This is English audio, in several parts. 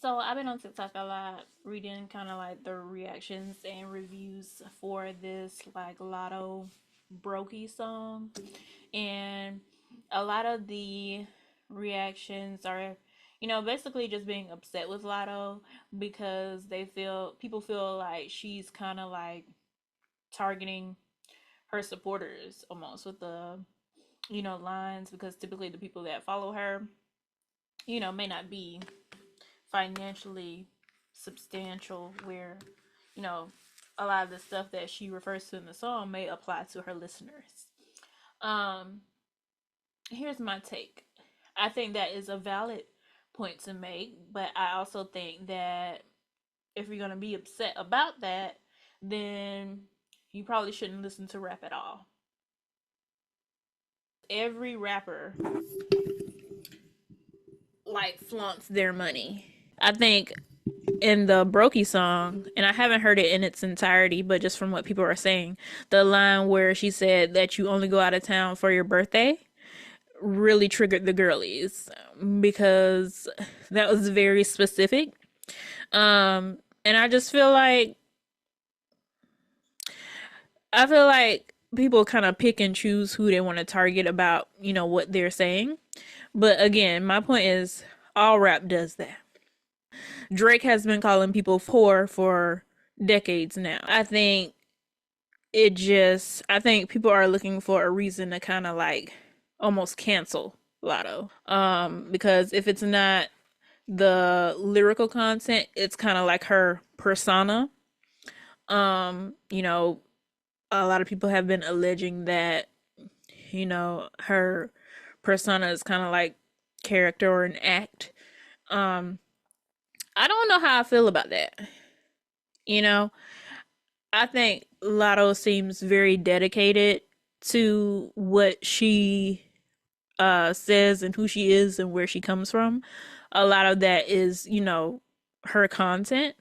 So I've been on TikTok a lot, reading kind of like the reactions and reviews for this like Lotto Brokey song, and a lot of the reactions are, basically just being upset with Lotto because people feel like she's kind of like targeting her supporters almost with the lines, because typically the people that follow her may not be financially substantial, where you know a lot of the stuff that she refers to in the song may apply to her listeners. um Here's my take. I think that is a valid point to make, but I also think that if you're going to be upset about that, then you probably shouldn't listen to rap at all. Every rapper like flaunts their money. I think in the Brokey song, and I haven't heard it in its entirety, but just from what people are saying, the line where she said that you only go out of town for your birthday really triggered the girlies, because that was very specific. And I feel like people kind of pick and choose who they want to target about, what they're saying. But again, my point is all rap does that. Drake has been calling people poor for decades now. I think people are looking for a reason to kind of like almost cancel Lotto. Because if it's not the lyrical content, it's kind of like her persona. You know, a lot of people have been alleging that, her persona is kind of like character or an act. Um, I don't know how I feel about that. You know, I think Lotto seems very dedicated to what she says and who she is and where she comes from. A lot of that is, her content.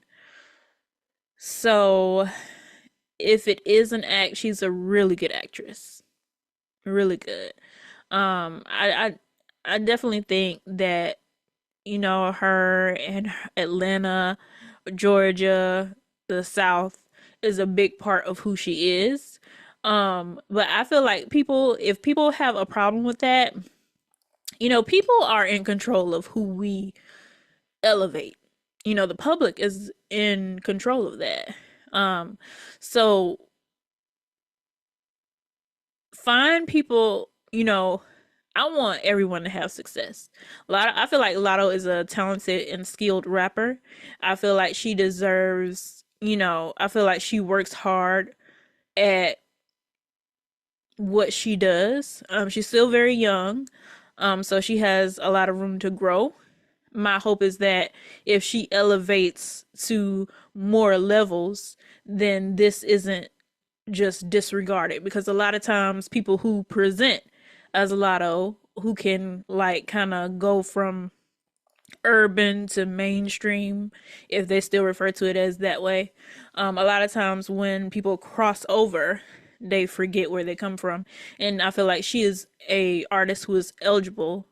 So if it is an act, she's a really good actress. Really good. I definitely think that, her and Atlanta, Georgia, the South is a big part of who she is. But I feel like if people have a problem with that, people are in control of who we elevate. The public is in control of that. So find people, I want everyone to have success. I feel like Lotto is a talented and skilled rapper. I feel like she deserves, I feel like she works hard at what she does. She's still very young. So she has a lot of room to grow. My hope is that if she elevates to more levels, then this isn't just disregarded, because a lot of times people who present as Lotto, who can like kind of go from urban to mainstream, if they still refer to it as that way, a lot of times when people cross over, they forget where they come from. And I feel like she is a artist who is eligible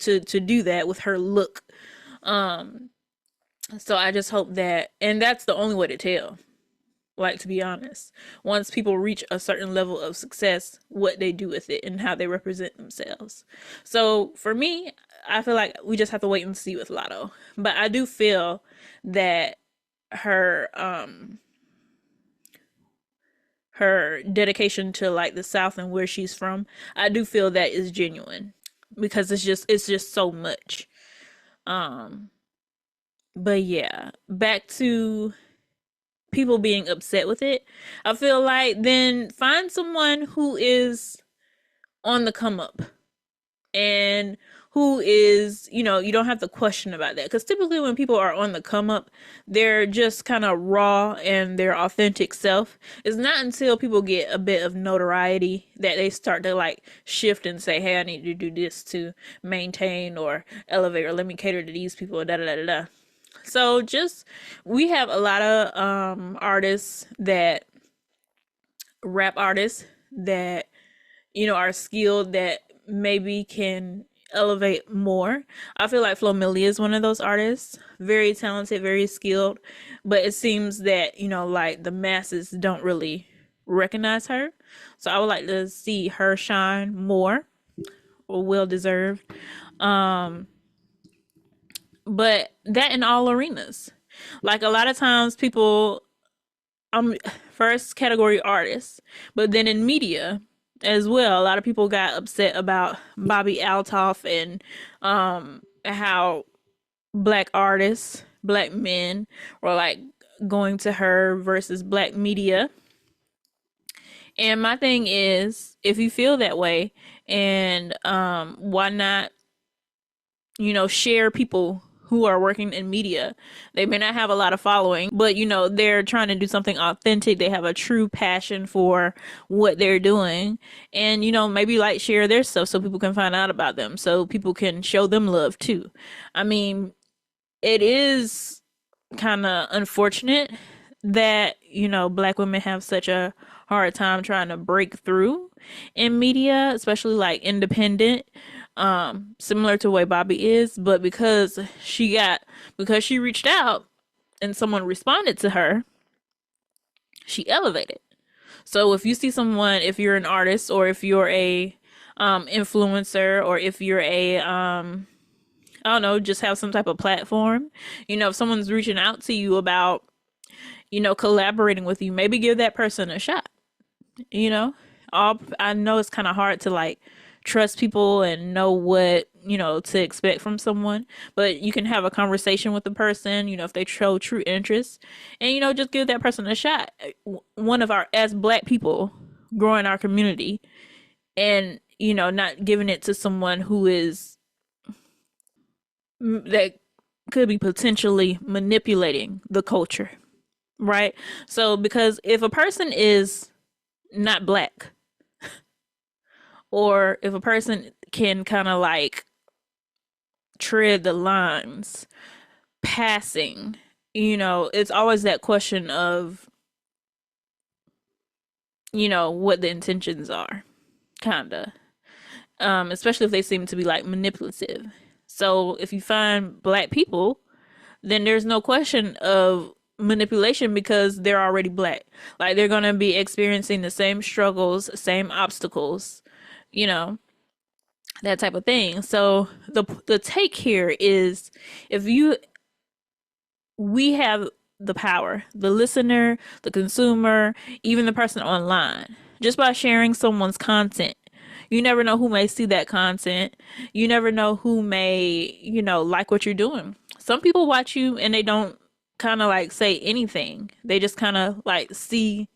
to do that with her look. um so I just hope that, and that's the only way to tell, like, to be honest, once people reach a certain level of success, what they do with it and how they represent themselves. So for me, I feel like we just have to wait and see with Lotto. But I do feel that her her dedication to like the South and where she's from, I do feel that is genuine, because it's just so much. Um but yeah, back to people being upset with it. I feel like then find someone who is on the come up, and who is, you don't have to question about that. Because typically, when people are on the come up, they're just kind of raw and their authentic self. It's not until people get a bit of notoriety that they start to like shift and say, hey, I need to do this to maintain or elevate, or let me cater to these people, da da da da. So just, we have a lot of artists that rap artists that, are skilled, that maybe can elevate more. I feel like Flo Milli is one of those artists, very talented, very skilled, but it seems that, like the masses don't really recognize her. So I would like to see her shine more, or well deserved. Um, but that in all arenas. Like a lot of times people first category artists, but then in media as well, a lot of people got upset about Bobby Altoff and how black artists, black men were like going to her versus black media. And my thing is, if you feel that way, and why not, share people who are working in media. They may not have a lot of following, but they're trying to do something authentic. They have a true passion for what they're doing. And maybe like share their stuff so people can find out about them, so people can show them love too. I mean, it is kind of unfortunate that black women have such a hard time trying to break through in media, especially like independent, similar to the way Bobby is. But because she reached out and someone responded to her, she elevated. So if you see someone, if you're an artist, or if you're a influencer, or if you're a I don't know, just have some type of platform. If someone's reaching out to you about, collaborating with you, maybe give that person a shot. You know, all I know it's kind of hard to like trust people and know what, to expect from someone, but you can have a conversation with the person, if they show true interest, and, just give that person a shot. One of our, as black people, growing our community, and, not giving it to someone who is that could be potentially manipulating the culture, right? So, because if a person is not black, or if a person can kind of like tread the lines, passing, it's always that question of, what the intentions are, kind of. Especially if they seem to be like manipulative. So if you find black people, then there's no question of manipulation because they're already black. Like they're gonna be experiencing the same struggles, same obstacles, you know, that type of thing. So the take here is, if you we have the power, the listener, the consumer, even the person online, just by sharing someone's content. You never know who may see that content. You never know who may, like what you're doing. Some people watch you and they don't kind of like say anything. They just kind of like see,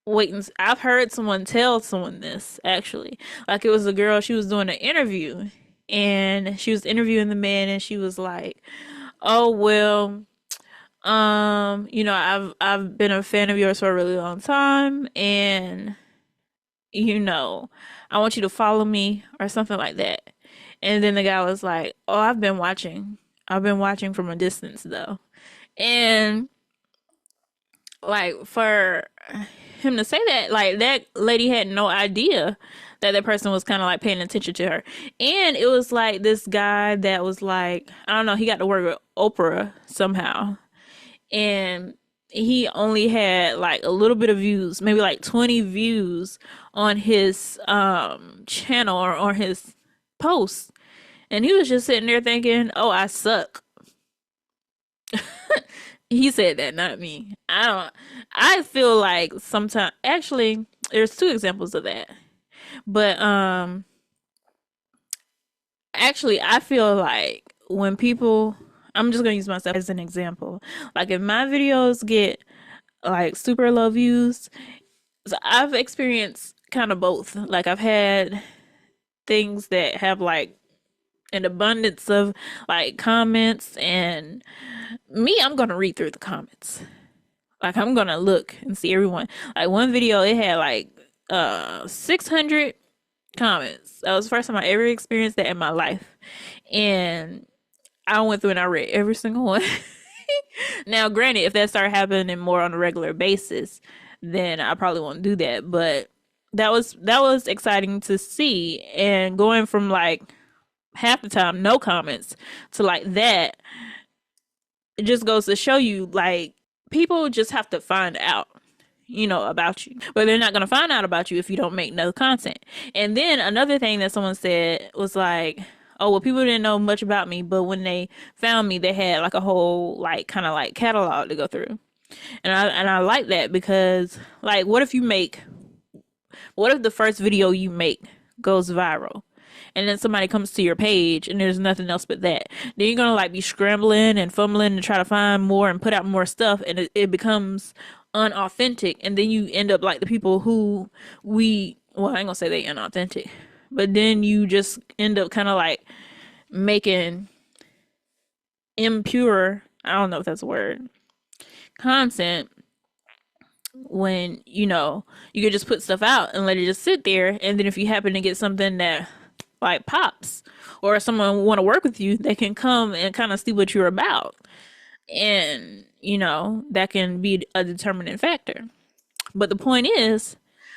wait. I've heard someone tell someone this actually. Like it was a girl, she was doing an interview and she was interviewing the man, and she was like, "Oh, well, I've been a fan of yours for a really long time, and you know, I want you to follow me," or something like that. And then the guy was like, "Oh, I've been watching. I've been watching from a distance though." And like for him to say that, like that lady had no idea that that person was kind of like paying attention to her. And it was like this guy that was like, I don't know, he got to work with Oprah somehow, and he only had like a little bit of views, maybe like 20 views on his channel or on his post. And he was just sitting there thinking, "Oh, I suck." He said that, not me. I feel like sometimes, actually, there's two examples of that. But actually, I feel like when people, I'm just gonna use myself as an example. Like if my videos get like super low views, so I've experienced kind of both. Like I've had things that have like an abundance of like comments, and me, I'm gonna read through the comments. Like I'm gonna look and see everyone. Like one video, it had like 600 comments. That was the first time I ever experienced that in my life. And I went through and I read every single one. Now, granted, if that started happening more on a regular basis, then I probably won't do that. But that was exciting to see. And going from like half the time no comments to like that, it just goes to show you like people just have to find out, about you. But they're not going to find out about you if you don't make no content. And then another thing that someone said was like, oh, well, people didn't know much about me, but when they found me, they had like a whole like kind of like catalog to go through. And I like that because like what if the first video you make goes viral? And then somebody comes to your page and there's nothing else but that. Then you're gonna like be scrambling and fumbling to try to find more and put out more stuff, and it becomes unauthentic. And then you end up like the people who well, I ain't gonna say they unauthentic, but then you just end up kind of like making impure, I don't know if that's a word, content when you could just put stuff out and let it just sit there, and then if you happen to get something that like pops or someone want to work with you, they can come and kind of see what you're about, and that can be a determining factor. But the point is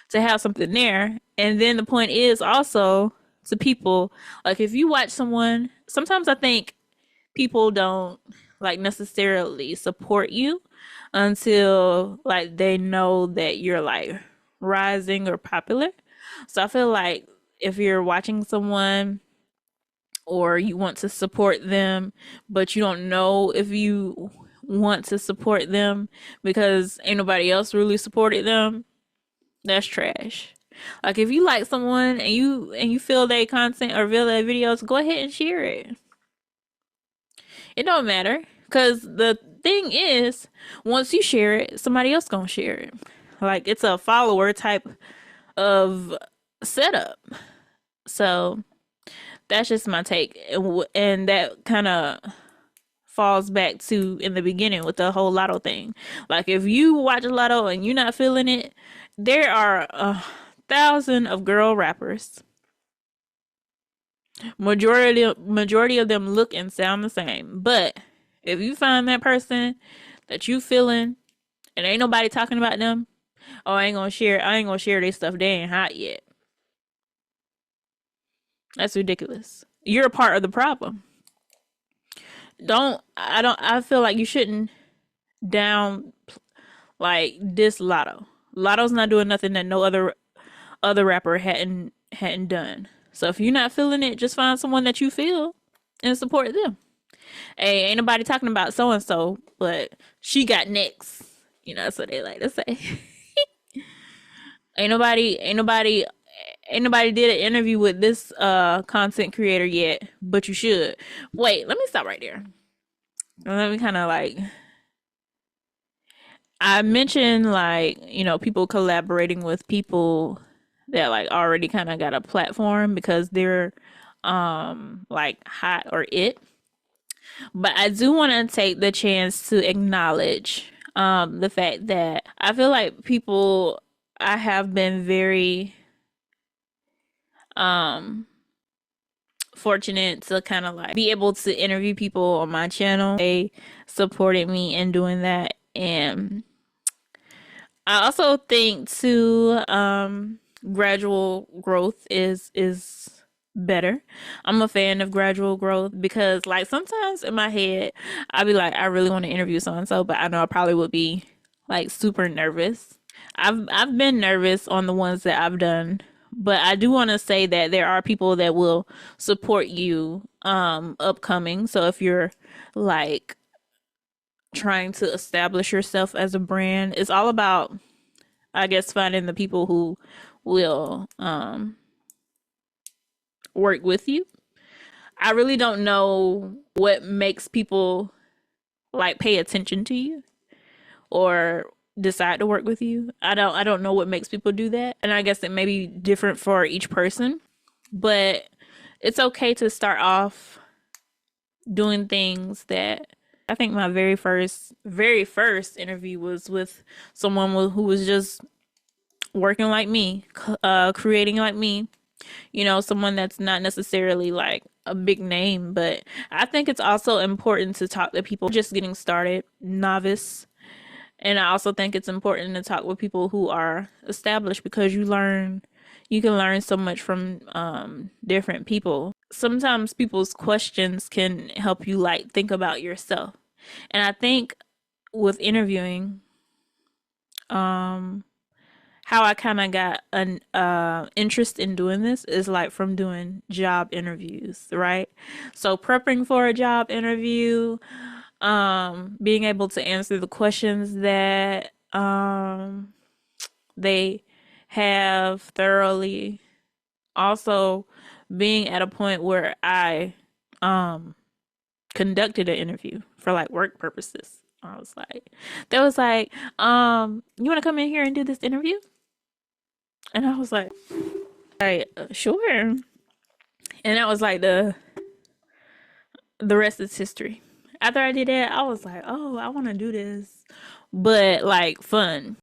to have something there, and then the point is also to people, like if you watch someone, sometimes I think people don't like necessarily support you until like they know that you're like rising or popular. So I feel like if you're watching someone or you want to support them, but you don't know if you want to support them because ain't nobody else really supported them, that's trash. Like if you like someone and you feel their content or feel their videos, go ahead and share it. It don't matter because the thing is, once you share it, somebody else gonna share it. Like it's a follower type of setup. So that's just my take, and that kind of falls back to in the beginning with the whole Lotto thing. Like if you watch Lotto and you're not feeling it, there are 1,000 of girl rappers. Majority of them look and sound the same. But if you find that person that you feeling and ain't nobody talking about them, oh, I ain't gonna share their stuff. They ain't hot yet. That's ridiculous. You're a part of the problem. I feel like you shouldn't down like this Lotto. Lotto's not doing nothing that no other rapper hadn't done. So if you're not feeling it, just find someone that you feel and support them. Hey, ain't nobody talking about so and so, but she got next. That's what they like to say. Ain't nobody did an interview with this content creator yet, but you should. Wait, let me stop right there. Let me kind of like I mentioned like, people collaborating with people that like already kind of got a platform because they're like hot or it. But I do want to take the chance to acknowledge the fact that I feel like people I have been very um fortunate to kind of like be able to interview people on my channel. They supported me in doing that, and I also think too gradual growth is better. I'm a fan of gradual growth because like sometimes in my head I'll be like I really want to interview so and so, but I know I probably would be like super nervous. I've been nervous on the ones that I've done, but I do want to say that there are people that will support you upcoming. So if you're like trying to establish yourself as a brand, it's all about I guess finding the people who will work with you. I really don't know what makes people like pay attention to you or decide to work with you. I don't know what makes people do that. And I guess it may be different for each person, but it's okay to start off doing things that I think my very first interview was with someone who was just working like me, creating like me, someone that's not necessarily like a big name, but I think it's also important to talk to people just getting started, novice. And I also think it's important to talk with people who are established because You can learn so much from different people. Sometimes people's questions can help you like think about yourself. And I think with interviewing, um how I kind of got an interest in doing this is like from doing job interviews, right? So prepping for a job interview, being able to answer the questions that they have thoroughly. Also, being at a point where I um conducted an interview for like work purposes. I was like, they was like, you want to come in here and do this interview? And I was like, sure. And that was like the rest is history. After I did that, I was like, oh, I want to do this, but like fun.